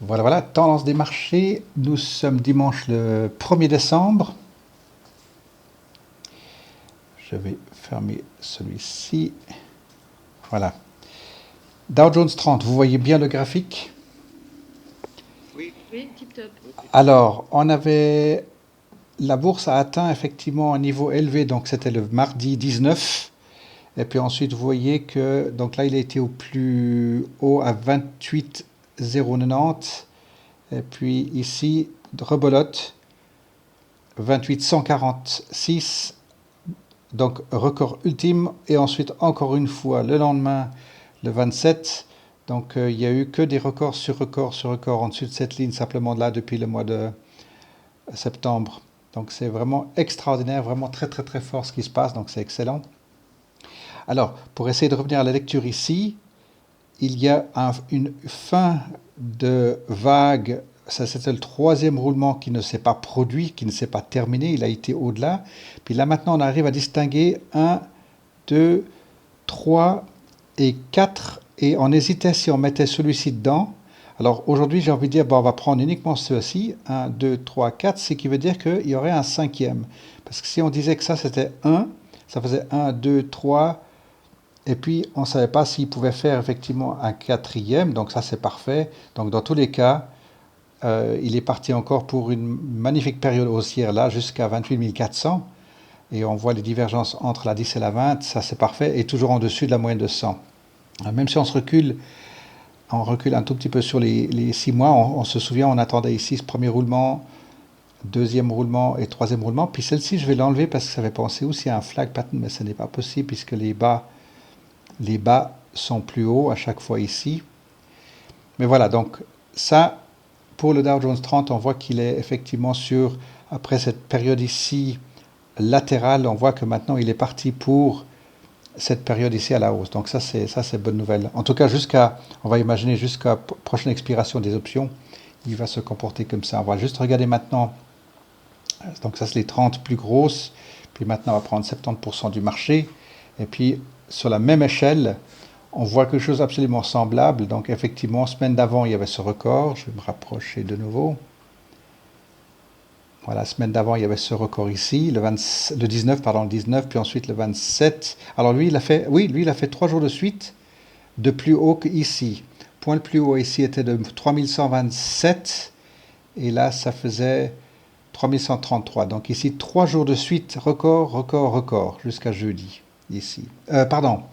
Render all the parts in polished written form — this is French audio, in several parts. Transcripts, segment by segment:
Voilà, voilà, tendance des marchés. Nous sommes dimanche le 1er décembre. Je vais fermer celui-ci. Voilà. Dow Jones 30, vous voyez bien le graphique? Oui, tip top. Alors, la bourse a atteint effectivement un niveau élevé, donc c'était le mardi 19. Et puis ensuite, vous voyez que, donc là, il a été au plus haut à 28,090. Et puis ici, rebolote, 28,146. Donc record ultime, et ensuite encore une fois le lendemain, le 27. Donc il n'y a eu que des records sur records sur records en dessus de cette ligne, simplement là depuis le mois de septembre. Donc c'est vraiment extraordinaire, vraiment très très très fort ce qui se passe, donc c'est excellent. Alors, pour essayer de revenir à la lecture ici, il y a une fin de vague. Ça, c'était le troisième roulement qui ne s'est pas produit, qui ne s'est pas terminé, il a été au-delà. Puis là maintenant, on arrive à distinguer un, 2, 3 et 4. Et on hésitait si on mettait celui-ci dedans. Alors aujourd'hui, j'ai envie de dire, bon, on va prendre uniquement ceux-ci, un, 2, 3, 4, ce qui veut dire qu'il y aurait un cinquième. Parce que si on disait que ça c'était un, ça faisait un, 2, 3, et puis on ne savait pas s'il pouvait faire effectivement un quatrième, donc ça c'est parfait. Donc dans tous les cas, il est parti encore pour une magnifique période haussière là, jusqu'à 28 400. Et on voit les divergences entre la 10 et la 20, ça c'est parfait, et toujours en dessus de la moyenne de 100. Même si on recule un tout petit peu sur les 6 mois, on se souvient, on attendait ici ce premier roulement, deuxième roulement et troisième roulement. Puis celle-ci, je vais l'enlever parce que ça fait penser aussi à un flag pattern, mais ce n'est pas possible puisque les bas sont plus hauts à chaque fois ici. Mais voilà, donc ça, pour le Dow Jones 30, on voit qu'il est effectivement après cette période ici latérale, on voit que maintenant il est parti pour cette période ici à la hausse. Donc ça c'est bonne nouvelle. En tout cas, on va imaginer jusqu'à prochaine expiration des options, il va se comporter comme ça. On va juste regarder maintenant. Donc ça c'est les 30 plus grosses. Puis maintenant on va prendre 70% du marché. Et puis sur la même échelle, on voit quelque chose absolument semblable. Donc effectivement, semaine d'avant, il y avait ce record. Je vais me rapprocher de nouveau. Voilà, semaine d'avant, il y avait ce record ici, le 19, pardon, le 19, puis ensuite le 27. Alors lui, il a fait 3 jours de suite de plus haut qu'ici. Point le plus haut ici était de 3127, et là, ça faisait 3133. Donc ici, 3 jours de suite, record, record, record, jusqu'à jeudi, ici. Pardon,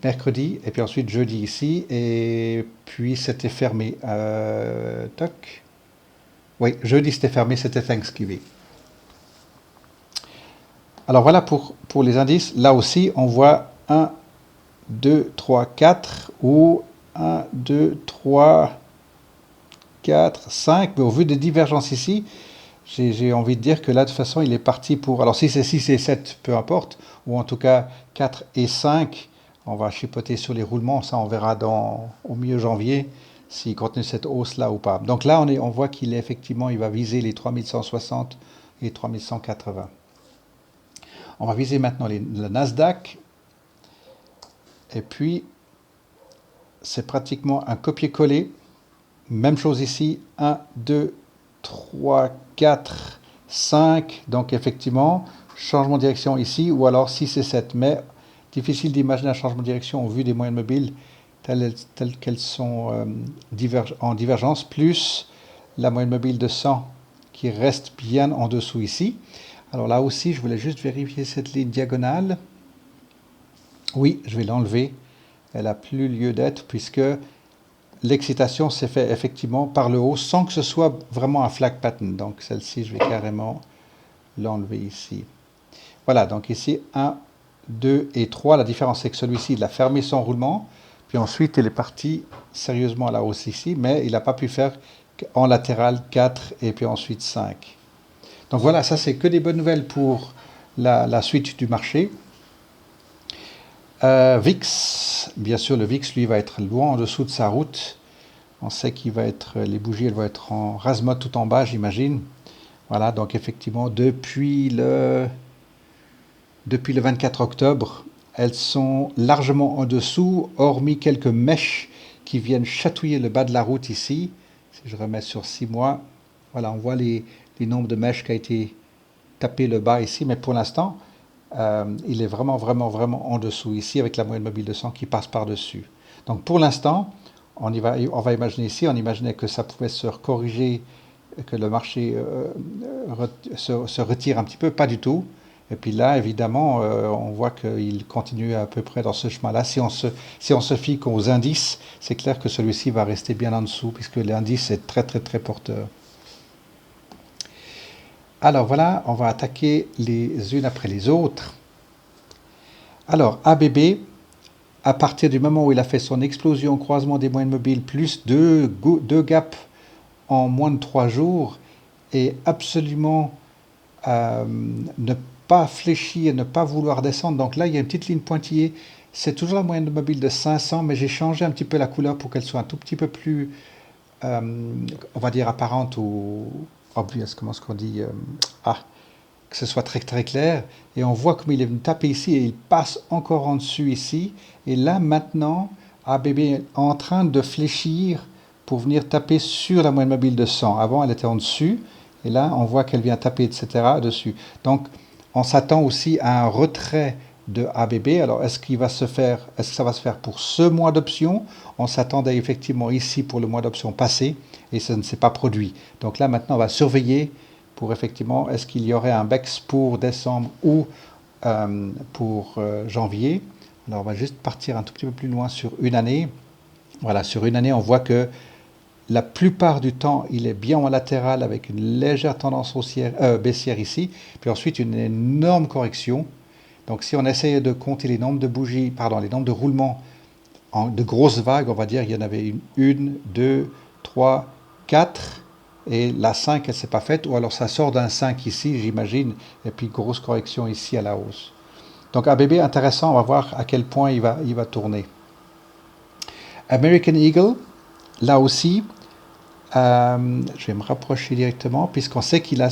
mercredi, et puis ensuite jeudi ici, et puis c'était fermé. Toc. Oui, jeudi c'était fermé, c'était Thanksgiving. Alors voilà pour les indices. Là aussi, on voit un, 2, 3, 4 ou un, 2, 3, 4, 5. Mais au vu des divergences ici, j'ai envie de dire que là, de toute façon, il est parti pour. Alors si c'est 6 et 7, peu importe, ou en tout cas 4 et 5, on va chipoter sur les roulements. Ça, on verra au milieu janvier s'il continue cette hausse-là ou pas. Donc là, on voit qu'il est effectivement, il va viser les 3160 et 3180. On va viser maintenant le Nasdaq. Et puis, c'est pratiquement un copier-coller. Même chose ici. Un, 2, 3, 4, 5. Donc, effectivement, changement de direction ici. Ou alors 6 et 7. Mais difficile d'imaginer un changement de direction au vu des moyennes mobiles telles qu'elles sont en divergence. Plus la moyenne mobile de 100 qui reste bien en dessous ici. Alors là aussi, je voulais juste vérifier cette ligne diagonale. Oui, je vais l'enlever. Elle n'a plus lieu d'être puisque l'excitation s'est faite effectivement par le haut sans que ce soit vraiment un flag pattern. Donc celle-ci, je vais carrément l'enlever ici. Voilà, donc ici 1, 2 et 3. La différence c'est que celui-ci, il a fermé son roulement. Puis ensuite, il est parti sérieusement à la hausse ici, mais il n'a pas pu faire en latéral 4 et puis ensuite 5. Donc voilà, ça c'est que des bonnes nouvelles pour la suite du marché. VIX, bien sûr, le VIX, lui, va être loin en dessous de sa route. On sait qu'il va être, les bougies, elles vont être en rase-mode tout en bas, j'imagine. Voilà, donc effectivement, depuis le 24 octobre, elles sont largement en dessous, hormis quelques mèches qui viennent chatouiller le bas de la route ici. Si je remets sur 6 mois, voilà, on voit les nombres de mèches qui a été tapé le bas ici, mais pour l'instant, il est vraiment, vraiment, vraiment en dessous ici avec la moyenne mobile de 100 qui passe par-dessus. Donc pour l'instant, on va imaginer ici, on imaginait que ça pouvait se corriger, que le marché se retire un petit peu, pas du tout. Et puis là, évidemment, on voit qu'il continue à peu près dans ce chemin-là. Si on se fie qu'aux indices, c'est clair que celui-ci va rester bien en dessous, puisque l'indice est très, très, très porteur. Alors voilà, on va attaquer les unes après les autres. Alors, ABB, à partir du moment où il a fait son explosion, croisement des moyennes mobiles, plus deux gaps en moins de 3 jours, et absolument ne pas fléchir, ne pas vouloir descendre. Donc là, il y a une petite ligne pointillée. C'est toujours la moyenne mobile de 500, mais j'ai changé un petit peu la couleur pour qu'elle soit un tout petit peu plus, on va dire, apparente ou obvious, comment est-ce qu'on dit que ce soit très très clair. Et on voit comme il est venu taper ici et il passe encore en dessus ici. Et là, maintenant, ABB est en train de fléchir pour venir taper sur la moyenne mobile de 100. Avant, elle était en dessus. Et là, on voit qu'elle vient taper, etc. dessus. Donc, on s'attend aussi à un retrait de ABB. Alors, est-ce que ça va se faire pour ce mois d'option? On s'attendait effectivement ici pour le mois d'option passé et ça ne s'est pas produit. Donc là, maintenant, on va surveiller pour effectivement, est-ce qu'il y aurait un BEX pour décembre ou pour janvier. Alors, on va juste partir un tout petit peu plus loin sur une année. Voilà, sur une année, on voit que la plupart du temps, il est bien en latéral avec une légère tendance baissière ici, puis ensuite une énorme correction. Donc si on essayait de compter les nombres de bougies, pardon, les nombres de roulements de grosses vagues, on va dire, il y en avait une, deux, trois, quatre, et la 5, elle ne s'est pas faite, ou alors ça sort d'un 5 ici, j'imagine, et puis grosse correction ici à la hausse. Donc ABB, intéressant, on va voir à quel point il va tourner. American Eagle, là aussi, je vais me rapprocher directement, puisqu'on sait qu'il a...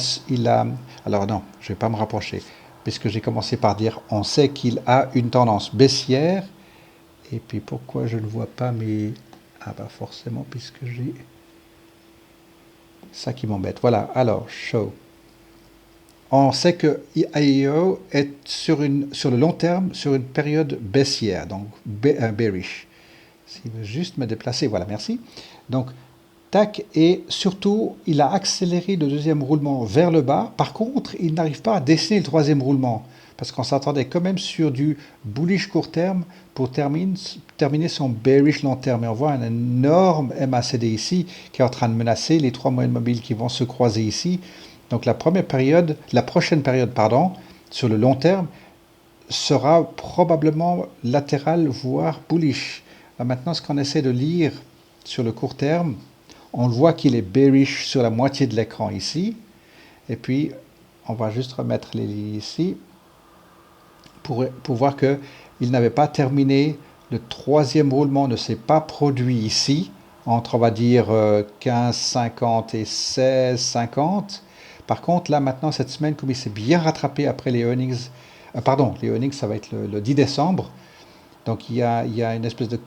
Alors non, je ne vais pas me rapprocher, puisque j'ai commencé par dire on sait qu'il a une tendance baissière. Et puis pourquoi je ne vois pas mes... Ah bah forcément, puisque j'ai... Ça qui m'embête. Voilà, alors, show. On sait que IEO est sur le long terme, sur une période baissière, donc bearish. S'il veut juste me déplacer, voilà, merci. Donc, tac, et surtout, il a accéléré le deuxième roulement vers le bas. Par contre, il n'arrive pas à dessiner le troisième roulement, parce qu'on s'attendait quand même sur du bullish court terme pour terminer son bearish long terme. Et on voit un énorme MACD ici qui est en train de menacer les trois moyennes mobiles qui vont se croiser ici. Donc la prochaine période, sur le long terme, sera probablement latérale, voire bullish. Maintenant, ce qu'on essaie de lire sur le court terme, on voit qu'il est bearish sur la moitié de l'écran ici. Et puis, on va juste remettre les lignes ici pour voir qu'il n'avait pas terminé. Le troisième roulement ne s'est pas produit ici, entre, on va dire, 15,50 et 16,50. Par contre, là, maintenant, cette semaine, comme il s'est bien rattrapé après les earnings, les earnings, ça va être le 10 décembre. Donc, il y a une espèce de...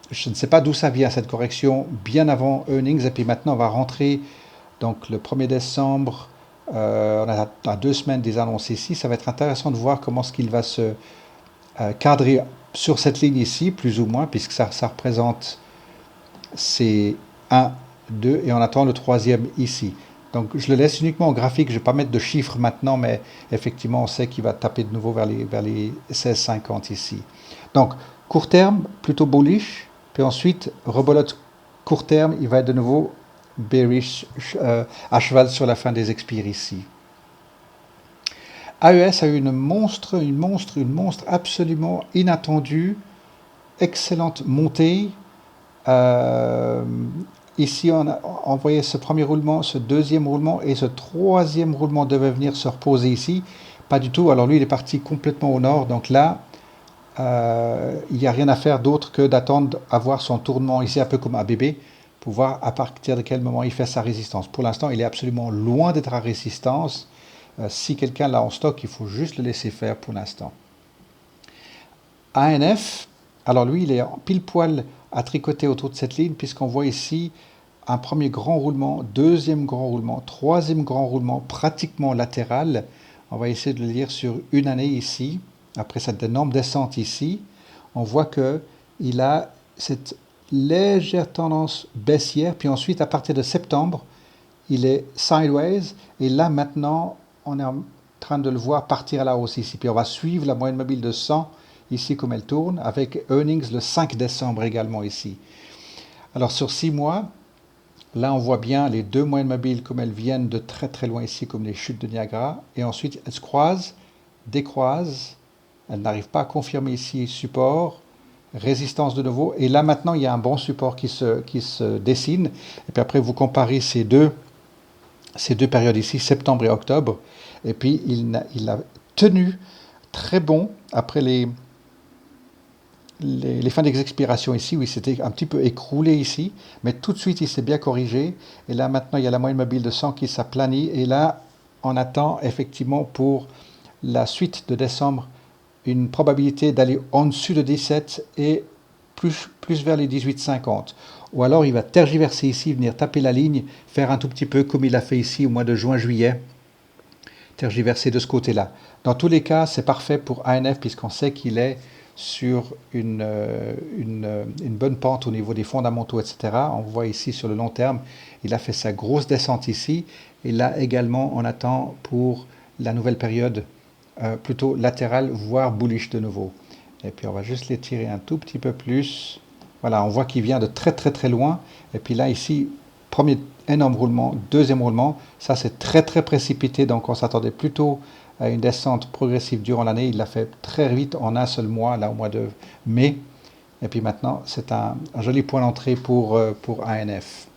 Je ne sais pas d'où ça vient, cette correction, bien avant earnings. Et puis maintenant, on va rentrer, donc, le 1er décembre. On a 2 semaines des annonces ici. Ça va être intéressant de voir comment est-ce qu'il va se cadrer sur cette ligne ici, plus ou moins, puisque ça représente ces 1, 2, et on attend le troisième ici. Donc je le laisse uniquement en graphique, je ne vais pas mettre de chiffres maintenant, mais effectivement on sait qu'il va taper de nouveau vers les 16,50 ici. Donc court terme, plutôt bullish, puis ensuite rebolote court terme, il va être de nouveau bearish à cheval sur la fin des expires ici. AES a eu une monstre absolument inattendue, excellente montée. Ici, on voyait ce premier roulement, ce deuxième roulement et ce troisième roulement devait venir se reposer ici. Pas du tout. Alors lui, il est parti complètement au nord. Donc là, il n'y a rien à faire d'autre que d'attendre à voir son tournement ici, un peu comme ABB, pour voir à partir de quel moment il fait sa résistance. Pour l'instant, il est absolument loin d'être à résistance. Si quelqu'un l'a en stock, il faut juste le laisser faire pour l'instant. ANF, alors lui, il est pile poil à tricoter autour de cette ligne, puisqu'on voit ici un premier grand roulement, deuxième grand roulement, troisième grand roulement pratiquement latéral. On va essayer de le lire sur une année ici. Après cette énorme descente ici, on voit que il a cette légère tendance baissière. Puis ensuite, à partir de septembre, il est sideways. Et là, maintenant, on est en train de le voir partir à la hausse ici. Puis on va suivre la moyenne mobile de 100 ici comme elle tourne, avec earnings le 5 décembre également ici. Alors sur 6 mois, là on voit bien les deux moyennes mobiles comme elles viennent de très très loin ici, comme les chutes de Niagara. Et ensuite elles se croisent, décroisent. Elles n'arrivent pas à confirmer ici support, résistance de nouveau. Et là maintenant il y a un bon support qui se dessine. Et puis après vous comparez ces deux périodes ici, septembre et octobre. Et puis il a tenu très bon après les fins d'expiration ici, où il s'était un petit peu écroulé ici, mais tout de suite il s'est bien corrigé. Et là maintenant il y a la moyenne mobile de 100 qui s'aplanit. Et là on attend effectivement pour la suite de décembre une probabilité d'aller en dessus de 17 et plus vers les 18,50. Ou alors il va tergiverser ici, venir taper la ligne, faire un tout petit peu comme il a fait ici au mois de juin-juillet, tergiverser de ce côté-là. Dans tous les cas, c'est parfait pour ANF puisqu'on sait qu'il est sur une bonne pente au niveau des fondamentaux, etc. On voit ici sur le long terme, il a fait sa grosse descente ici. Et là également, on attend pour la nouvelle période plutôt latérale, voire bullish de nouveau. Et puis on va juste l'étirer un tout petit peu plus. Voilà, on voit qu'il vient de très très très loin. Et puis là ici, premier énorme roulement, deuxième roulement. Ça c'est très très précipité, donc on s'attendait plutôt à une descente progressive durant l'année. Il l'a fait très vite en un seul mois, là au mois de mai. Et puis maintenant, c'est un joli point d'entrée pour ANF.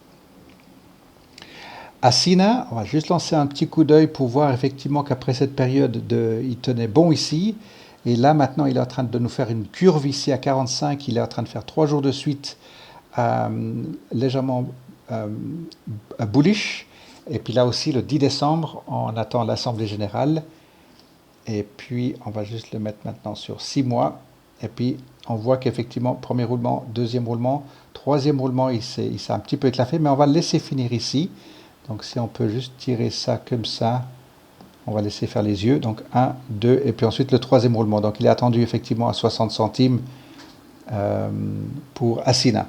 Asina, on va juste lancer un petit coup d'œil pour voir effectivement qu'après cette période, il tenait bon ici. Et là, maintenant, il est en train de nous faire une curve ici à 45. Il est en train de faire 3 jours de suite légèrement bullish. Et puis là aussi, le 10 décembre, on attend l'Assemblée générale. Et puis, on va juste le mettre maintenant sur 6 mois. Et puis, on voit qu'effectivement, premier roulement, deuxième roulement, troisième roulement, il s'est un petit peu éclaté. Mais on va le laisser finir ici. Donc, si on peut juste tirer ça comme ça, on va laisser faire les yeux. Donc, 1, 2, et puis ensuite le troisième roulement. Donc, il est attendu effectivement à 60 centimes pour Asina.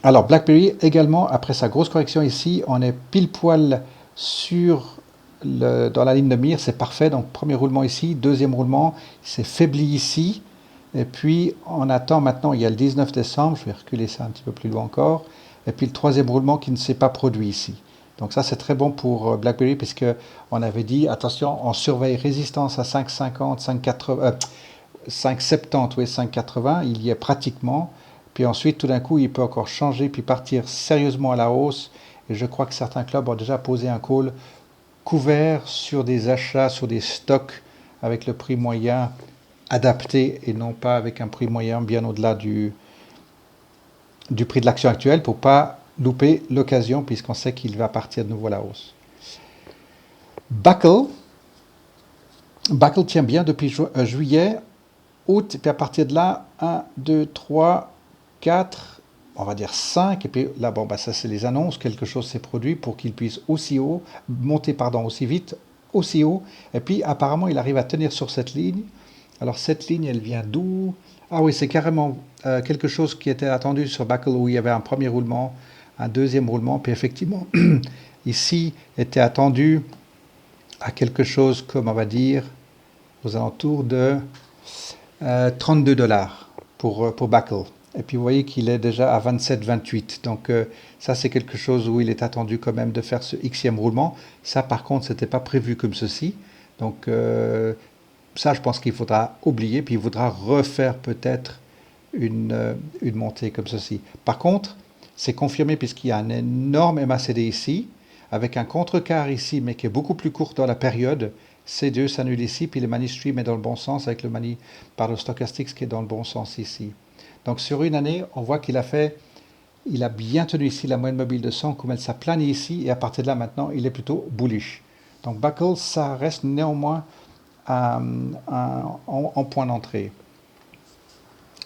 Alors, BlackBerry également, après sa grosse correction ici, on est pile poil dans la ligne de mire, c'est parfait. Donc, premier roulement ici, deuxième roulement, c'est faibli ici. Et puis, on attend maintenant, il y a le 19 décembre, je vais reculer ça un petit peu plus loin encore. Et puis, le troisième roulement qui ne s'est pas produit ici. Donc ça, c'est très bon pour BlackBerry, puisque on avait dit, attention, on surveille résistance à 5,50, 5,80, 5,70, oui, 5,80, il y est pratiquement. Puis ensuite, tout d'un coup, il peut encore changer, puis partir sérieusement à la hausse. Et je crois que certains clubs ont déjà posé un call couvert sur des achats, sur des stocks, avec le prix moyen adapté, et non pas avec un prix moyen bien au-delà du prix de l'action actuelle, pour pas louper l'occasion, puisqu'on sait qu'il va partir de nouveau à la hausse. Buckle tient bien depuis juillet, août, et puis à partir de là, 1, 2, 3, 4, on va dire 5, et puis là, bon, bah, ça c'est les annonces, quelque chose s'est produit pour qu'il puisse monter aussi vite, aussi haut, et puis apparemment il arrive à tenir sur cette ligne. Alors cette ligne, elle vient d'où? Ah oui, c'est carrément quelque chose qui était attendu sur Buckle, où il y avait un premier roulement, un deuxième roulement, puis effectivement, ici était attendu à quelque chose comme, on va dire, aux alentours de 32 dollars pour Buckle. Et puis vous voyez qu'il est déjà à 27, 28. Donc ça, c'est quelque chose où il est attendu quand même de faire ce xème roulement. Ça, par contre, c'était pas prévu comme ceci. Donc ça, je pense qu'il faudra oublier, puis il faudra refaire peut-être une montée comme ceci. Par contre, c'est confirmé puisqu'il y a un énorme MACD ici, avec un contrequart ici, mais qui est beaucoup plus court dans la période. C2 s'annule ici, puis le money stream est dans le bon sens, avec le money par le stochastique qui est dans le bon sens ici. Donc sur une année, on voit qu'il a bien tenu ici la moyenne mobile de 100, comme elle s'aplane ici, et à partir de là maintenant, il est plutôt bullish. Donc Buckle, ça reste néanmoins en point d'entrée.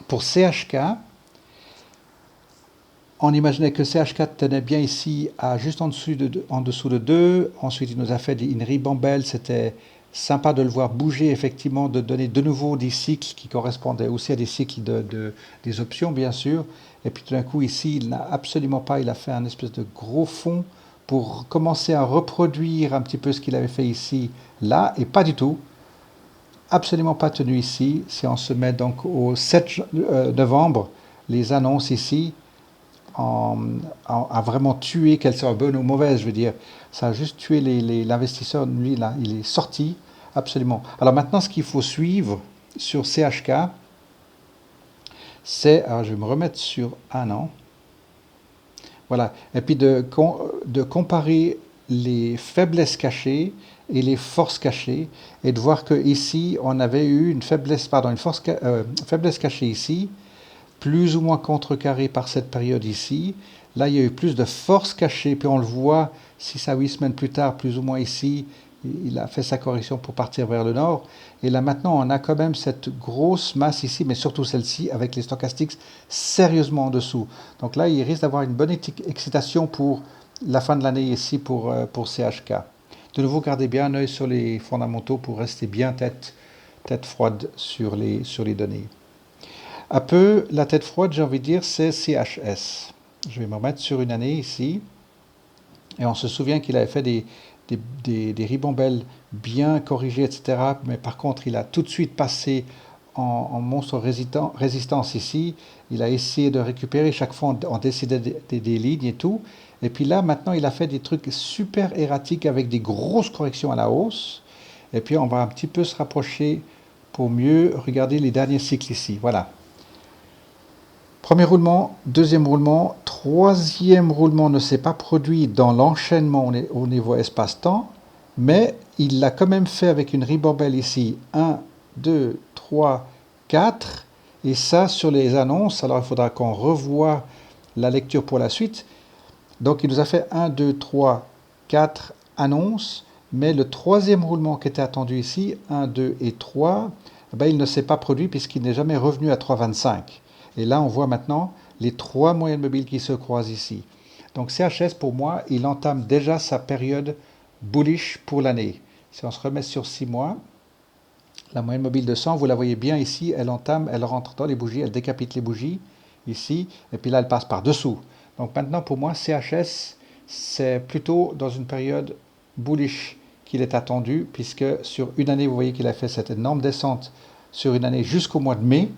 Pour CHK, On imaginait que CH4 tenait bien ici, à juste en dessous de 2. Ensuite, il nous a fait une ribambelle. C'était sympa de le voir bouger, effectivement, de donner de nouveau des cycles qui correspondaient aussi à des cycles des options, bien sûr. Et puis tout d'un coup, ici, il n'a absolument pas, il a fait un espèce de gros fond pour commencer à reproduire un petit peu ce qu'il avait fait ici, là, et pas du tout. Absolument pas tenu ici. Si on se met donc au 7 novembre, les annonces ici, a vraiment tué, qu'elle soit bonne ou mauvaise, je veux dire. Ça a juste tué l'investisseur, lui, là, il est sorti, absolument. Alors maintenant, ce qu'il faut suivre sur CHK, c'est, alors je vais me remettre sur un an, voilà, et puis de comparer les faiblesses cachées et les forces cachées, et de voir que ici, on avait eu une faiblesse, pardon, faiblesse cachée ici, plus ou moins contrecarré par cette période ici. Là, il y a eu plus de force cachée, puis on le voit 6 à 8 semaines plus tard, plus ou moins ici, il a fait sa correction pour partir vers le nord. Et là maintenant, on a quand même cette grosse masse ici, mais surtout celle-ci, avec les stochastiques sérieusement en dessous. Donc là, il risque d'avoir une bonne excitation pour la fin de l'année ici pour CHK. De nouveau, gardez bien un œil sur les fondamentaux pour rester bien tête froide sur les données. Un peu la tête froide, j'ai envie de dire, c'est CHS. Je vais me remettre sur une année ici. Et on se souvient qu'il avait fait des ribambelles bien corrigées, etc. Mais par contre, il a tout de suite passé en monstre résistance ici. Il a essayé de récupérer. Chaque fois, on décidait des lignes et tout. Et puis là, maintenant, il a fait des trucs super erratiques avec des grosses corrections à la hausse. Et puis, on va un petit peu se rapprocher pour mieux regarder les derniers cycles ici. Voilà. Premier roulement, deuxième roulement, troisième roulement ne s'est pas produit dans l'enchaînement au niveau espace-temps, mais il l'a quand même fait avec une ribambelle ici. 1, 2, 3, 4. Et ça, sur les annonces, alors il faudra qu'on revoie la lecture pour la suite. Donc il nous a fait 1, 2, 3, 4 annonces, mais le troisième roulement qui était attendu ici, 1, 2 et 3, ben, il ne s'est pas produit puisqu'il n'est jamais revenu à 3,25. Et là, on voit maintenant les trois moyennes mobiles qui se croisent ici. Donc CHS, pour moi, il entame déjà sa période bullish pour l'année. Si on se remet sur 6 mois, la moyenne mobile de 100, vous la voyez bien ici, elle rentre dans les bougies, elle décapite les bougies ici, et puis là, elle passe par-dessous. Donc maintenant, pour moi, CHS, c'est plutôt dans une période bullish qu'il est attendu, puisque sur une année, vous voyez qu'il a fait cette énorme descente sur une année jusqu'au mois de mai.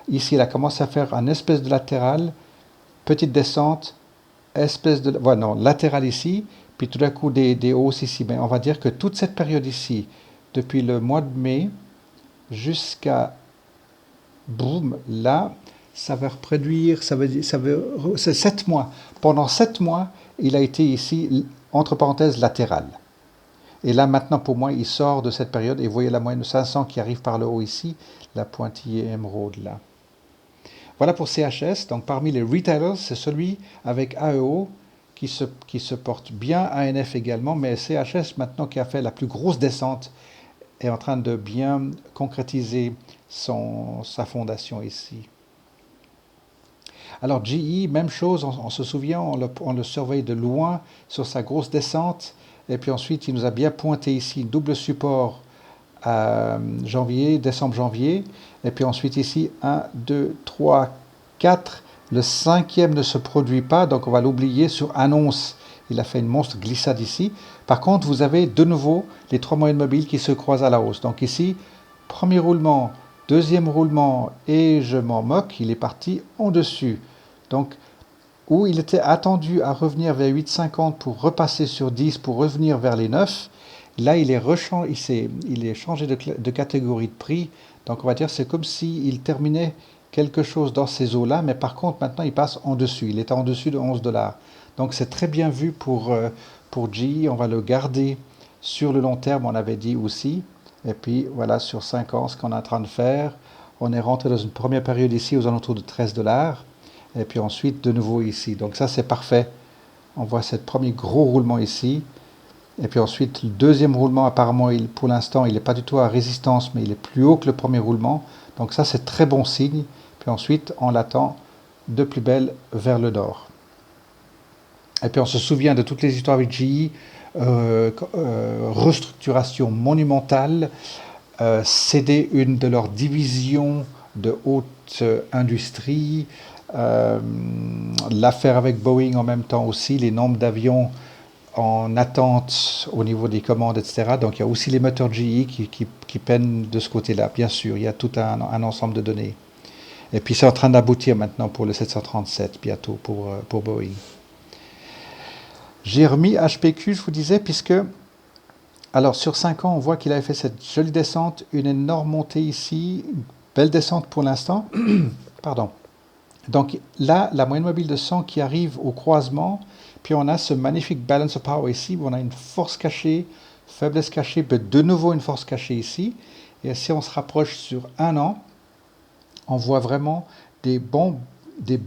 Ici, il a commencé à faire un espèce de latéral, petite descente, espèce de... Voilà, non, latéral ici, puis tout d'un coup des hausses ici. Mais on va dire que toute cette période ici, depuis le mois de mai jusqu'à... Boum, là, ça va reproduire, c'est 7 mois. Pendant 7 mois, il a été ici, entre parenthèses, latéral. Et là, maintenant, pour moi, il sort de cette période. Et vous voyez la moyenne de 500 qui arrive par le haut ici, la pointillée émeraude là. Voilà pour CHS. Donc parmi les retailers, c'est celui avec AEO qui se porte bien, ANF également, mais CHS maintenant qui a fait la plus grosse descente est en train de bien concrétiser sa fondation ici. Alors GE, même chose, on se souvient, on le surveille de loin sur sa grosse descente, et puis ensuite il nous a bien pointé ici double support à décembre-janvier, et puis ensuite ici 1, 2, 3, 4, le cinquième ne se produit pas, donc on va l'oublier sur annonce. Il a fait une monstre glissade ici. Par contre, vous avez de nouveau les trois moyennes mobiles qui se croisent à la hausse. Donc ici, premier roulement, deuxième roulement, et je m'en moque, il est parti en dessus. Donc, où il était attendu à revenir vers 8,50 pour repasser sur 10, pour revenir vers les 9, là, il est changé de catégorie de prix. Donc, on va dire c'est comme s'il terminait quelque chose dans ces eaux-là, mais par contre, maintenant, il passe en dessus. Il est en dessus de 11 $. Donc, c'est très bien vu pour GE. On va le garder sur le long terme, on avait dit aussi. Et puis, voilà, sur 5 ans, ce qu'on est en train de faire. On est rentré dans une première période ici aux alentours de 13 $. Et puis ensuite, de nouveau ici. Donc ça, c'est parfait. On voit ce premier gros roulement ici. Et puis ensuite, le deuxième roulement, apparemment, pour l'instant, il n'est pas du tout à résistance, mais il est plus haut que le premier roulement. Donc ça, c'est très bon signe. Puis ensuite, on l'attend de plus belle vers le nord. Et puis on se souvient de toutes les histoires avec GE, restructuration monumentale, céder une de leurs divisions de haute industrie, euh, l'affaire avec Boeing en même temps aussi, les nombres d'avions en attente au niveau des commandes, etc. Donc il y a aussi les moteurs GE qui peinent de ce côté-là, bien sûr, il y a tout un ensemble de données. Et puis c'est en train d'aboutir maintenant pour le 737, bientôt pour Boeing. J'ai remis HPQ, je vous disais, puisque, alors sur 5 ans, on voit qu'il avait fait cette jolie descente, une énorme montée ici, belle descente pour l'instant. Pardon. Donc là, la moyenne mobile de 100 qui arrive au croisement, puis on a ce magnifique balance of power ici, où on a une force cachée, faiblesse cachée, mais de nouveau une force cachée ici. Et si on se rapproche sur 1 an, on voit vraiment des bons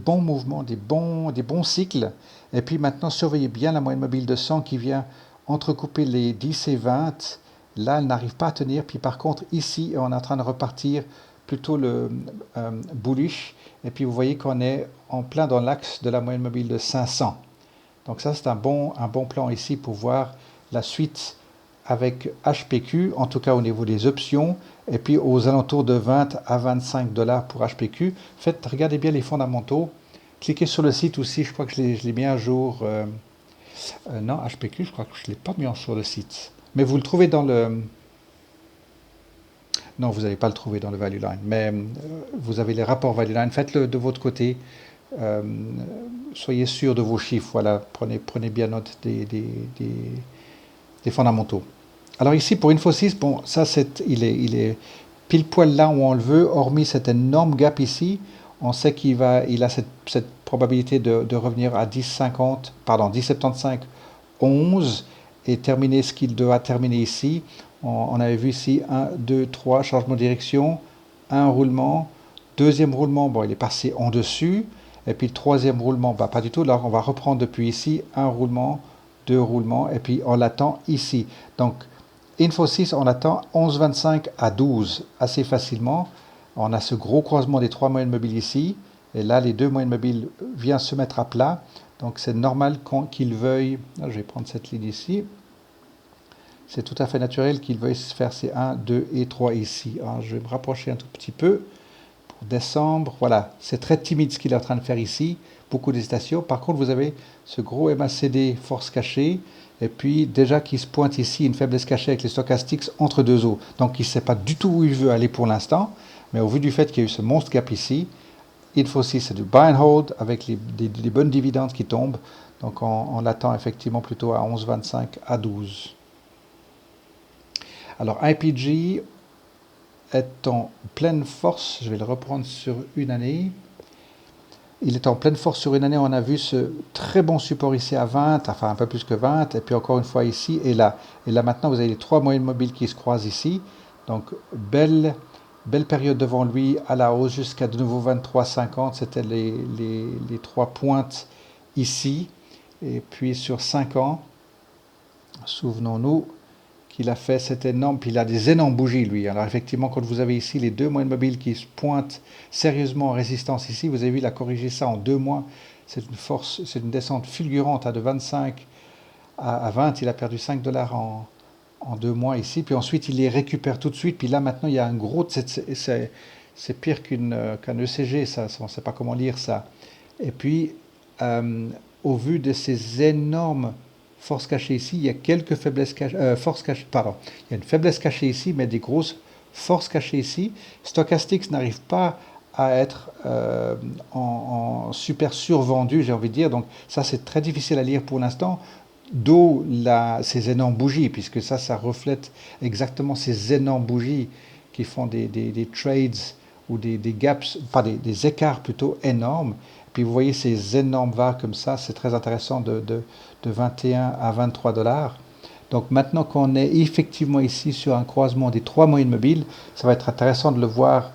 mouvements, des bons cycles. Et puis maintenant, surveillez bien la moyenne mobile de 100 qui vient entrecouper les 10 et 20. Là, elle n'arrive pas à tenir. Puis par contre, ici, on est en train de repartir plutôt le bullish. Et puis vous voyez qu'on est en plein dans l'axe de la moyenne mobile de 500. Donc ça, c'est un bon plan ici pour voir la suite avec HPQ, en tout cas au niveau des options, et puis aux alentours de 20 à 25 dollars pour HPQ. Regardez bien les fondamentaux. Cliquez sur le site aussi, je crois que je l'ai mis à jour. Non, HPQ, je crois que je ne l'ai pas mis sur le site. Mais vous le trouvez dans le... Non, vous n'allez pas le trouver dans le Value Line, mais vous avez les rapports Value Line. Faites-le de votre côté. Euh, soyez sûr de vos chiffres. Voilà, prenez bien note des fondamentaux. Alors ici, pour Infosys, bon, ça, il est pile poil là où on le veut, hormis cet énorme gap ici. On sait il a cette probabilité de revenir à 10,75, 11 et terminer ce qu'il doit terminer ici. On avait vu ici 1, 2, 3, changement de direction, un roulement, deuxième roulement, bon, il est passé en dessus, et puis le troisième roulement, bah, pas du tout. Là, on va reprendre depuis ici, un roulement, deux roulements, et puis on l'attend ici. Donc, Infosys, on attend 11,25 à 12 assez facilement. On a ce gros croisement des trois moyennes mobiles ici. Et là, les deux moyennes mobiles viennent se mettre à plat. Donc, c'est normal qu'ils veuillent... Là, je vais prendre cette ligne ici. C'est tout à fait naturel qu'ils veuillent faire ces 1, 2 et 3 ici. Alors, je vais me rapprocher un tout petit peu pour descendre. Voilà, c'est très timide ce qu'il est en train de faire ici. Beaucoup d'hésitation. Par contre, vous avez ce gros MACD force cachée. Et puis, déjà qu'il se pointe ici, une faiblesse cachée avec les stochastiques entre deux eaux. Donc, il ne sait pas du tout où il veut aller pour l'instant. Mais au vu du fait qu'il y a eu ce monstre gap ici, Infosys, c'est du buy and hold avec les bonnes dividendes qui tombent. Donc, on l'attend effectivement plutôt à 11,25 à 12. Alors, IPG est en pleine force. Je vais le reprendre sur une année. Il est en pleine force sur une année. On a vu ce très bon support ici à 20, enfin un peu plus que 20, et puis encore une fois ici et là. Et là maintenant, vous avez les trois moyennes mobiles qui se croisent ici. Donc, belle période devant lui à la hausse jusqu'à de nouveau 23,50. C'était les trois pointes ici. Et puis sur 5 ans, souvenons-nous qu'il a fait cette énorme, puis il a des énormes bougies lui. Alors effectivement, quand vous avez ici les deux moyennes mobiles qui se pointent sérieusement en résistance ici, vous avez vu, il a corrigé ça en 2 mois. C'est une descente fulgurante de 25 à 20. Il a perdu 5 dollars en 2 mois ici. Puis ensuite, il les récupère tout de suite. Puis là, maintenant, il y a un gros... C'est pire qu'un ECG, ça. On ne sait pas comment lire ça. Et puis, au vu de ces énormes forces cachées ici, il y a quelques faiblesses cachées... forces cachées, pardon. Il y a une faiblesse cachée ici, mais des grosses forces cachées ici. Stochastics n'arrive pas à être en super survendu, j'ai envie de dire. Donc ça, c'est très difficile à lire pour l'instant. D'où ces énormes bougies, puisque ça reflète exactement ces énormes bougies qui font des trades ou des gaps, pas des écarts plutôt énormes. Puis vous voyez ces énormes vagues comme ça, c'est très intéressant de 21 à 23 dollars. Donc maintenant qu'on est effectivement ici sur un croisement des trois moyennes mobiles, ça va être intéressant de le voir,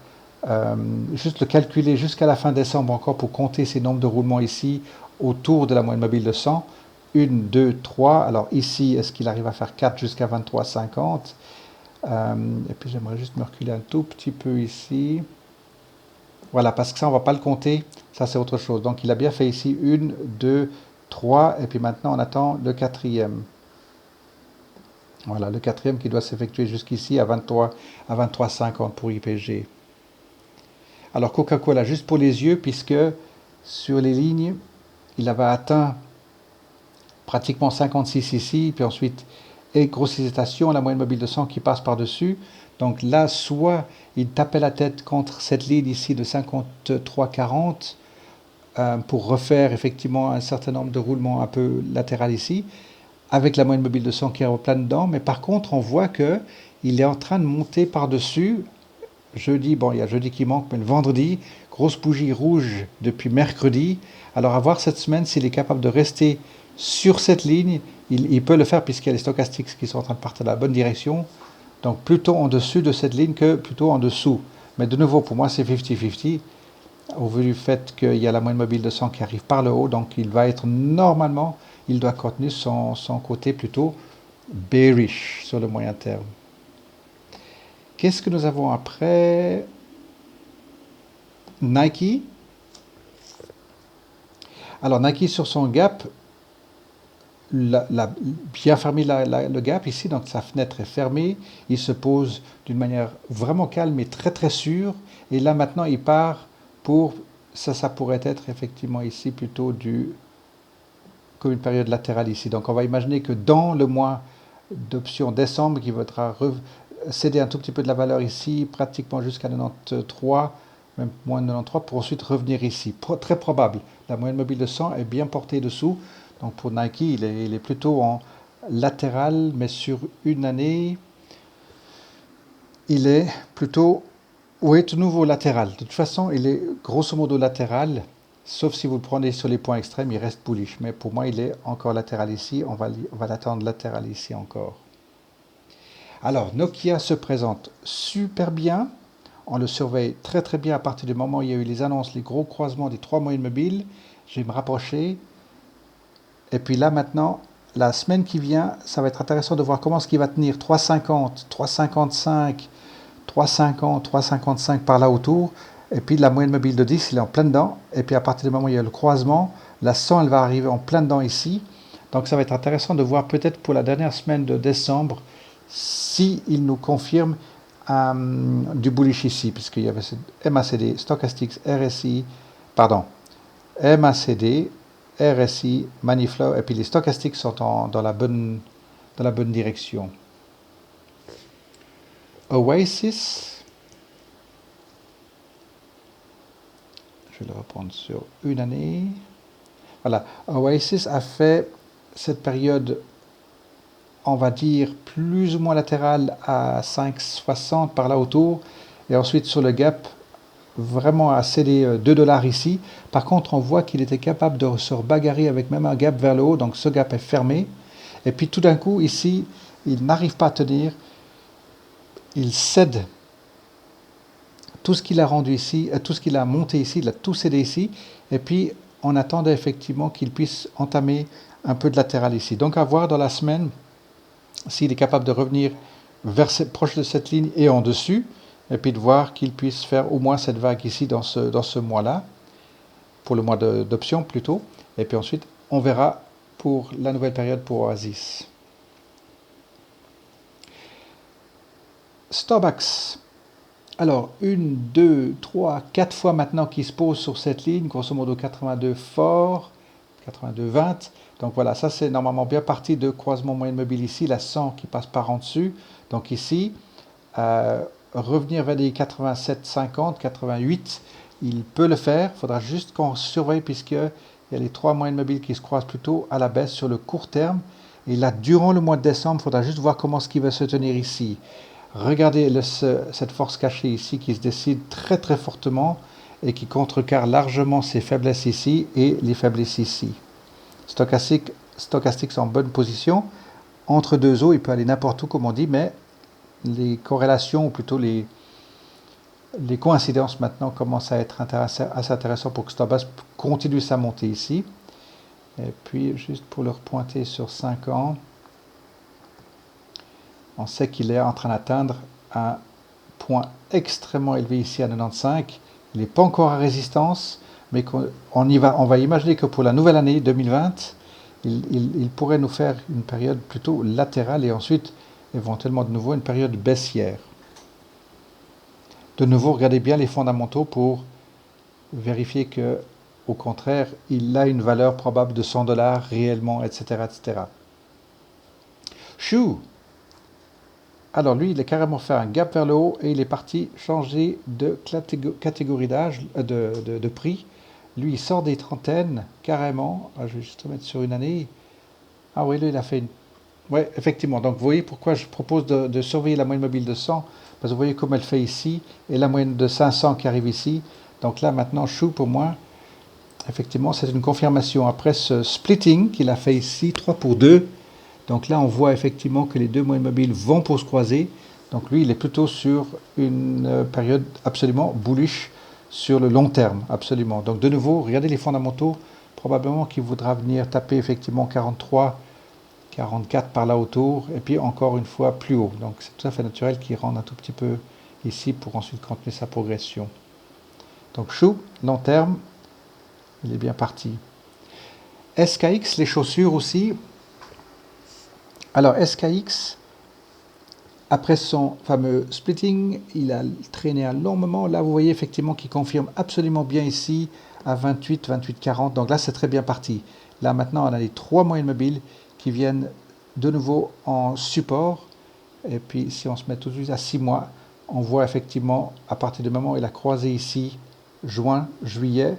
juste le calculer jusqu'à la fin décembre encore pour compter ces nombres de roulements ici autour de la moyenne mobile de 100. 1, 2, 3. Alors ici, est-ce qu'il arrive à faire 4 jusqu'à 23,50 et puis j'aimerais juste me reculer un tout petit peu ici. Voilà, parce que ça, on ne va pas le compter. Ça, c'est autre chose. Donc, il a bien fait ici 1, 2, 3, et puis maintenant on attend le quatrième. Voilà, le quatrième qui doit s'effectuer jusqu'ici à 23,50 pour IPG. Alors Coca-Cola, juste pour les yeux, puisque sur les lignes, il avait atteint pratiquement 56 ici, puis ensuite, et grosse hésitation, la moyenne mobile de 100 qui passe par-dessus. Donc là, soit il tapait la tête contre cette ligne ici de 53,40 pour refaire effectivement un certain nombre de roulements un peu latéral ici, avec la moyenne mobile de 100 qui est en plein dedans. Mais par contre, on voit que il est en train de monter par-dessus. Jeudi, bon, il y a jeudi qui manque, mais le vendredi, grosse bougie rouge depuis mercredi. Alors à voir cette semaine s'il est capable de rester sur cette ligne. Il peut le faire puisqu'il y a les stochastiques qui sont en train de partir dans la bonne direction. Donc plutôt en dessus de cette ligne que plutôt en dessous. Mais de nouveau, pour moi, c'est 50-50. Au vu du fait qu'il y a la moyenne mobile de 100 qui arrive par le haut, donc il va être normalement, il doit contenir son côté plutôt bearish sur le moyen terme. Qu'est-ce que nous avons après? Nike. Alors Nike sur son gap, bien fermé le gap ici, donc sa fenêtre est fermée. Il se pose d'une manière vraiment calme et très très sûre. Et là maintenant il part pour, ça pourrait être effectivement ici plutôt comme une période latérale ici. Donc on va imaginer que dans le mois d'option décembre, qui voudra céder un tout petit peu de la valeur ici, pratiquement jusqu'à 93, même moins de 93, pour ensuite revenir ici. Très probable. La moyenne mobile de 100 est bien portée dessous. Donc pour Nike, il est plutôt en latéral, mais sur une année, il est plutôt, oui, tout nouveau latéral. De toute façon, il est grosso modo latéral, sauf si vous le prenez sur les points extrêmes, il reste bullish. Mais pour moi, il est encore latéral ici. On va l'attendre latéral ici encore. Alors, Nokia se présente super bien. On le surveille très très bien à partir du moment où il y a eu les annonces, les gros croisements des 3 moyennes mobiles. Je vais me rapprocher. Et puis là maintenant, la semaine qui vient, ça va être intéressant de voir comment est-ce qu'il va tenir 3,50, 3,55, 3,50, 3,55 par là autour. Et puis la moyenne mobile de 10, il est en plein dedans. Et puis à partir du moment où il y a le croisement, la 100, elle va arriver en plein dedans ici. Donc ça va être intéressant de voir peut-être pour la dernière semaine de décembre, si il nous confirme du bullish ici, puisqu'il y avait MACD, Stochastics, RSI, pardon, MACD, RSI, Moneyflow, et puis les stochastiques sont dans la bonne direction. Oasis, je vais le reprendre sur une année. Voilà, Oasis a fait cette période, on va dire, plus ou moins latérale à 5,60 par là autour, et ensuite sur le gap, vraiment à céder 2 $ ici. Par contre, on voit qu'il était capable de se rebagarrer avec même un gap vers le haut, donc ce gap est fermé. Et puis tout d'un coup, ici, il n'arrive pas à tenir, il cède tout ce qu'il a rendu ici, tout ce qu'il a monté ici, il a tout cédé ici, et puis on attendait effectivement qu'il puisse entamer un peu de latéral ici. Donc à voir dans la semaine s'il est capable de revenir proche de cette ligne et en dessus, et puis de voir qu'il puisse faire au moins cette vague ici dans ce mois-là, pour le mois d'option plutôt, et puis ensuite on verra pour la nouvelle période pour Oasis. Starbucks. Alors, 1, 2, 3, 4 fois maintenant qu'il se pose sur cette ligne, grosso modo 82 fort, 82,20. Donc voilà, ça c'est normalement bien parti de croisement moyenne mobile ici, la 100 qui passe par en dessus. Donc ici, revenir vers les 87,50, 88, il peut le faire. Il faudra juste qu'on surveille puisqu'il y a les 3 moyennes mobiles qui se croisent plutôt à la baisse sur le court terme. Et là, durant le mois de décembre, il faudra juste voir comment ce qui va se tenir ici. Regardez cette force cachée ici qui se décide très très fortement et qui contrecarre largement ses faiblesses ici et les faiblesses ici. Stochastics en bonne position. Entre deux eaux, il peut aller n'importe où comme on dit, mais les corrélations, ou plutôt les coïncidences maintenant commencent à être assez intéressantes pour que Starbucks continue sa montée ici. Et puis, juste pour le repointer sur 5 ans, on sait qu'il est en train d'atteindre un point extrêmement élevé ici à 95. Il n'est pas encore à résistance, mais on va imaginer que pour la nouvelle année 2020, il pourrait nous faire une période plutôt latérale et ensuite éventuellement de nouveau une période baissière. De nouveau, regardez bien les fondamentaux pour vérifier que, au contraire, il a une valeur probable de 100 $ réellement, etc., etc. Chou. Alors lui, il a carrément fait un gap vers le haut et il est parti changer de catégorie d'âge, de prix. Lui, il sort des trentaines, carrément. Ah, je vais juste remettre sur une année. Ah oui, lui, il a fait une... Oui, effectivement. Donc, vous voyez pourquoi je propose de surveiller la moyenne mobile de 100. Parce que vous voyez comme elle fait ici. Et la moyenne de 500 qui arrive ici. Donc là, maintenant, chou pour moi. Effectivement, c'est une confirmation. Après ce splitting qu'il a fait ici, 3 pour 2. Donc là, on voit effectivement que les deux moyennes mobiles vont pour se croiser. Donc lui, il est plutôt sur une période absolument bullish sur le long terme, absolument. Donc de nouveau, regardez les fondamentaux. Probablement qu'il voudra venir taper effectivement 43, 44 par là autour, et puis encore une fois plus haut. Donc c'est tout à fait naturel qu'il rentre un tout petit peu ici pour ensuite continuer sa progression. Donc chou, long terme, il est bien parti. SKX, les chaussures aussi. Alors SKX, après son fameux splitting, il a traîné un long moment. Là, vous voyez effectivement qu'il confirme absolument bien ici à 28, 28, 40. Donc là, c'est très bien parti. Là, maintenant, on a les trois moyennes mobiles qui viennent de nouveau en support. Et puis, si on se met tout de suite à 6 mois, on voit effectivement, à partir du moment où il a croisé ici, juin, juillet,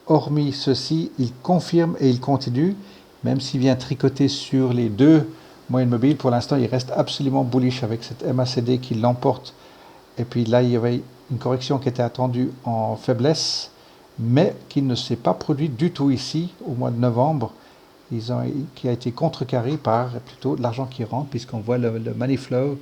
hormis ceci, il confirme et il continue, même s'il vient tricoter sur les deux moyennes mobiles. Pour l'instant, il reste absolument bullish avec cette MACD qui l'emporte. Et puis là, il y avait une correction qui était attendue en faiblesse, mais qui ne s'est pas produite du tout ici, au mois de novembre, qui a été contrecarré par plutôt de l'argent qui rentre, puisqu'on voit le money flow,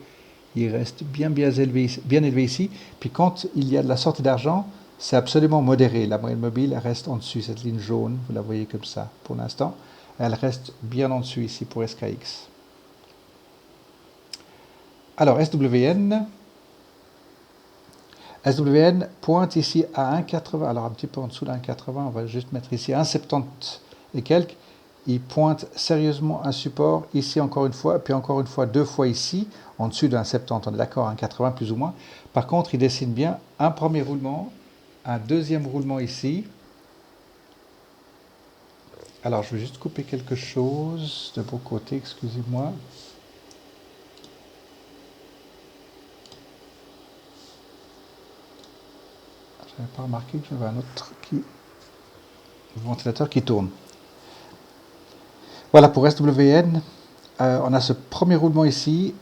il reste bien élevé ici. Puis quand il y a de la sortie d'argent, c'est absolument modéré. La moyenne mobile, elle reste en dessus, cette ligne jaune, vous la voyez comme ça pour l'instant. Elle reste bien en dessus ici pour SKX. Alors, SWN. SWN pointe ici à 1,80. Alors, un petit peu en dessous de 1,80, on va juste mettre ici 1,70 et quelques. Il pointe sérieusement un support ici encore une fois, puis encore une fois deux fois ici, en dessus d'un 70, on est d'accord, un 80 plus ou moins. Par contre, il dessine bien un premier roulement, un deuxième roulement ici. Alors, je vais juste couper quelque chose de beau côté, excusez-moi. Je n'avais pas remarqué que j'avais un autre ventilateur qui tourne. Voilà pour SWN. On a ce premier roulement ici,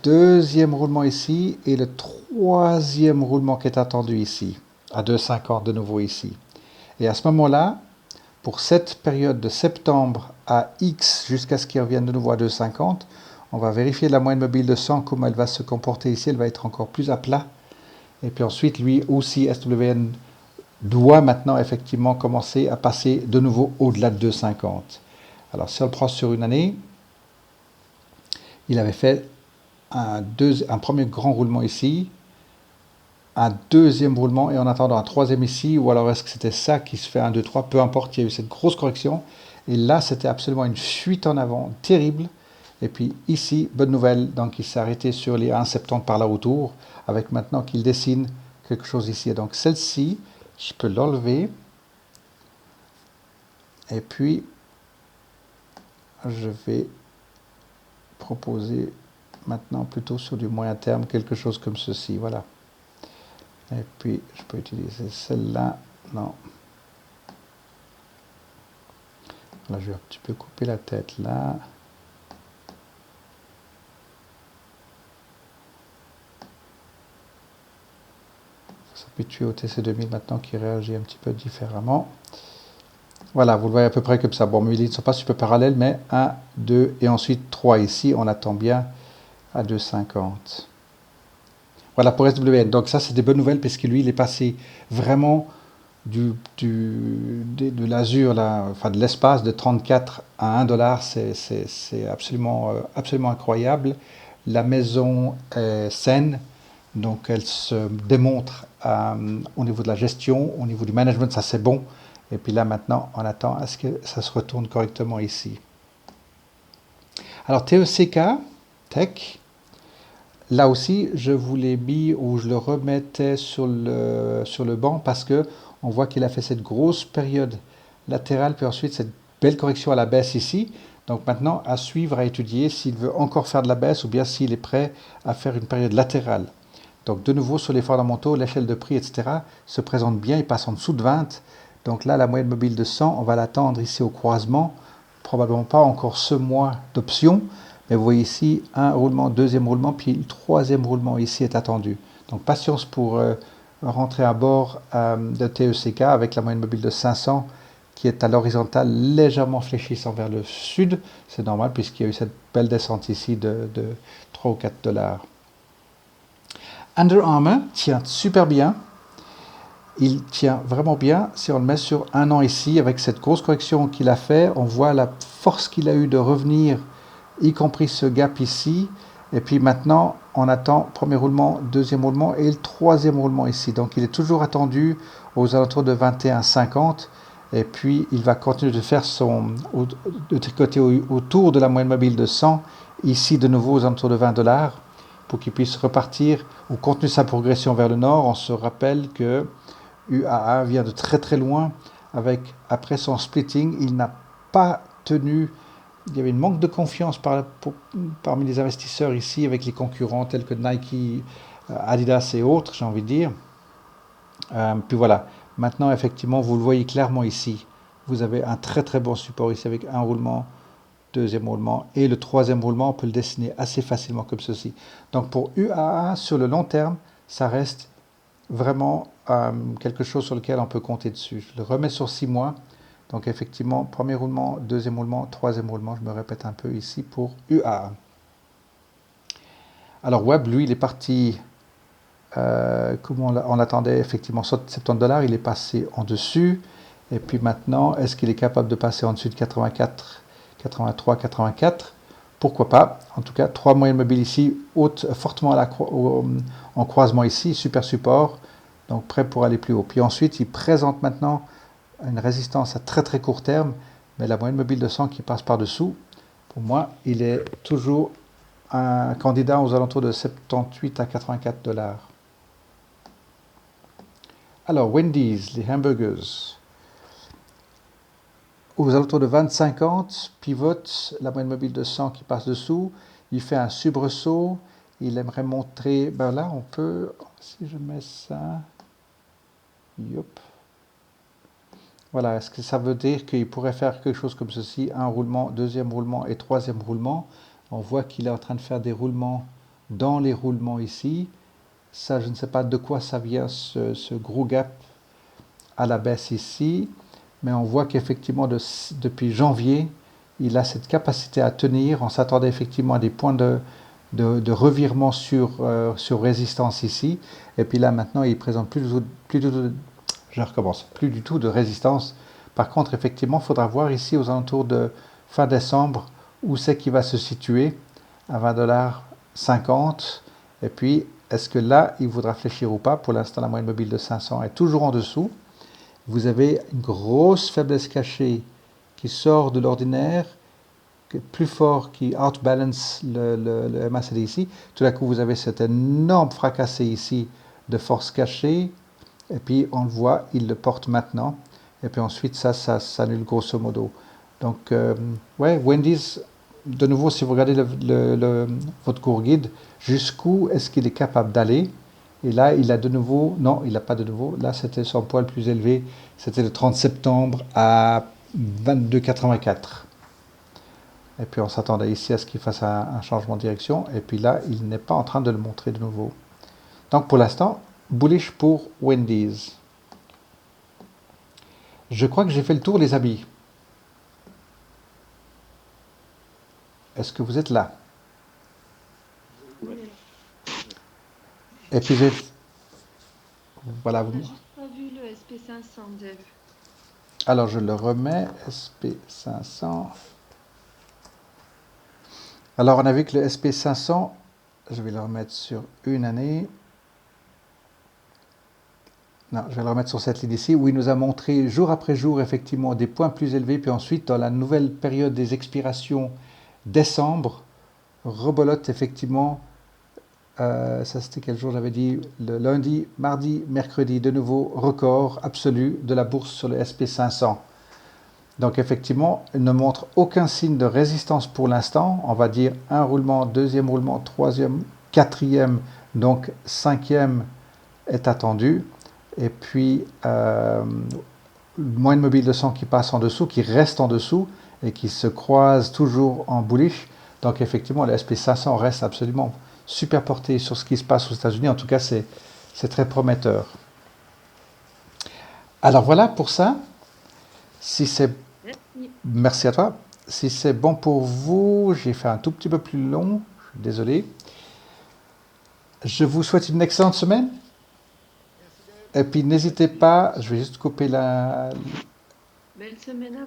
deuxième roulement ici et le troisième roulement qui est attendu ici, à 2,50 de nouveau ici. Et à ce moment-là, pour cette période de septembre à X jusqu'à ce qu'il revienne de nouveau à 2,50, on va vérifier la moyenne mobile de 100, comment elle va se comporter ici, elle va être encore plus à plat. Et puis ensuite, lui aussi, SWN doit maintenant effectivement commencer à passer de nouveau au-delà de 2,50. Alors si on le prend sur une année, il avait fait un premier grand roulement ici, un deuxième roulement et en attendant un troisième ici, ou alors est-ce que c'était ça qui se fait 1, 2, 3, peu importe, il y a eu cette grosse correction. Et là, c'était absolument une fuite en avant terrible. Et puis ici, bonne nouvelle, donc il s'est arrêté sur les 1,70 par là autour, avec maintenant qu'il dessine quelque chose ici. Et donc celle-ci, je peux l'enlever. Et puis, je vais proposer maintenant plutôt sur du moyen terme quelque chose comme ceci, voilà. Et puis je peux utiliser celle-là, non. Là je vais un petit peu couper la tête là. Il faut s'habituer au TC2000 maintenant qui réagit un petit peu différemment. Voilà, vous le voyez à peu près comme ça. Bon, mes lignes ne sont pas super parallèles, mais 1, 2 et ensuite 3 ici. On attend bien à 2,50. Voilà pour SWN. Donc ça, c'est des bonnes nouvelles parce que lui, il est passé vraiment de l'azur, enfin de l'espace de 34 à 1 $. C'est absolument, absolument incroyable. La maison est saine, donc elle se démontre au niveau de la gestion, au niveau du management, ça c'est bon. Et puis là maintenant, on attend à ce que ça se retourne correctement ici. Alors TECK, Tech, là aussi, je vous l'ai mis ou je le remettais sur le banc parce que on voit qu'il a fait cette grosse période latérale, puis ensuite cette belle correction à la baisse ici. Donc maintenant, à suivre, à étudier s'il veut encore faire de la baisse ou bien s'il est prêt à faire une période latérale. Donc de nouveau, sur les fondamentaux, l'échelle de prix, etc., se présente bien, il passe en dessous de 20. Donc là, la moyenne mobile de 100, on va l'attendre ici au croisement. Probablement pas encore ce mois d'option, mais vous voyez ici un roulement, deuxième roulement, puis le troisième roulement ici est attendu. Donc patience pour rentrer à bord de TECK avec la moyenne mobile de 500 qui est à l'horizontale légèrement fléchissant vers le sud. C'est normal puisqu'il y a eu cette belle descente ici de 3 ou 4 dollars. Under Armour tient super bien. Il tient vraiment bien. Si on le met sur un an ici, avec cette grosse correction qu'il a fait, on voit la force qu'il a eu de revenir, y compris ce gap ici. Et puis maintenant, on attend premier roulement, deuxième roulement et le troisième roulement ici. Donc il est toujours attendu aux alentours de 21,50. Et puis il va continuer de faire de tricoter autour de la moyenne mobile de 100. Ici de nouveau aux alentours de 20 dollars pour qu'il puisse repartir ou continuer sa progression vers le nord. On se rappelle que UAA vient de très très loin. Après son splitting, il n'a pas tenu. Il y avait une manque de confiance parmi les investisseurs ici avec les concurrents tels que Nike, Adidas et autres, j'ai envie de dire. Puis voilà, maintenant effectivement, vous le voyez clairement ici. Vous avez un très très bon support ici avec un roulement, deuxième roulement et le troisième roulement, on peut le dessiner assez facilement comme ceci. Donc pour UAA, sur le long terme, ça reste vraiment quelque chose sur lequel on peut compter dessus. Je le remets sur 6 mois. Donc effectivement, premier roulement, deuxième roulement, troisième roulement, je me répète un peu ici pour UAA. Alors Webb, lui, il est parti, comme on l'attendait, effectivement, 70 dollars, il est passé en dessus. Et puis maintenant, est-ce qu'il est capable de passer en dessus de 84, 83, 84? Pourquoi pas? En tout cas, 3 moyennes mobiles ici, haute, fortement en croisement ici, super support, donc prêt pour aller plus haut. Puis ensuite, il présente maintenant une résistance à très très court terme, mais la moyenne mobile de 100 qui passe par-dessous, pour moi, il est toujours un candidat aux alentours de 78 à 84 dollars. Alors, Wendy's, les hamburgers, aux alentours de 20,50, pivote, la moyenne mobile de 100 qui passe dessous, il fait un soubresaut, il aimerait montrer, ben là on peut, si je mets ça, yop. Voilà, est-ce que ça veut dire qu'il pourrait faire quelque chose comme ceci, un roulement, deuxième roulement et troisième roulement? On voit qu'il est en train de faire des roulements dans les roulements ici. Ça, je ne sais pas de quoi ça vient, ce gros gap à la baisse ici. Mais on voit qu'effectivement, depuis janvier, il a cette capacité à tenir. On s'attendait effectivement à des points de revirement sur résistance ici. Et puis là, maintenant, il présente plus du tout de résistance. Par contre, effectivement, il faudra voir ici aux alentours de fin décembre où c'est qu'il va se situer à 20,50 $. Et puis, est-ce que là, il voudra fléchir ou pas? Pour l'instant, la moyenne mobile de 500 est toujours en dessous. Vous avez une grosse faiblesse cachée qui sort de l'ordinaire, plus fort, qui outbalance le MACD ici. Tout d'un coup, vous avez cet énorme fracassé ici de force cachée. Et puis, on le voit, il le porte maintenant. Et puis ensuite, ça s'annule grosso modo. Donc, ouais, Wendy's, de nouveau, si vous regardez votre cours guide, jusqu'où est-ce qu'il est capable d'aller? Et là, il a de nouveau, non, il n'a pas de nouveau. Là, c'était son poids le plus élevé. C'était le 30 septembre à 22,84. Et puis, on s'attendait ici à ce qu'il fasse un changement de direction. Et puis là, il n'est pas en train de le montrer de nouveau. Donc, pour l'instant, bullish pour Wendy's. Je crois que j'ai fait le tour, les amis. Est-ce que vous êtes là? Et puis, voilà. On n'a juste pas vu le SP500, Dave. Alors, je le remets, SP500. Alors, on a vu que le SP500, je vais le remettre sur une année. Non, je vais le remettre sur cette ligne ici, où il nous a montré jour après jour, effectivement, des points plus élevés. Puis ensuite, dans la nouvelle période des expirations décembre rebolote effectivement. Ça c'était quel jour j'avais dit? Le lundi, mardi, mercredi, de nouveau record absolu de la bourse sur le SP 500. Donc effectivement, il ne montre aucun signe de résistance pour l'instant. On va dire un roulement, deuxième roulement, troisième, quatrième, donc cinquième est attendu. Et puis, moyenne mobile de 100 qui passe en dessous, qui reste en dessous et qui se croise toujours en bullish. Donc effectivement, le SP 500 reste absolument super porté sur ce qui se passe aux États-Unis. En tout cas, c'est très prometteur. Alors voilà pour ça. Si c'est Merci. Merci à toi. Si c'est bon pour vous, j'ai fait un tout petit peu plus long. Je suis désolé. Je vous souhaite une excellente semaine. Et puis n'hésitez pas, je vais juste couper la, Belle semaine à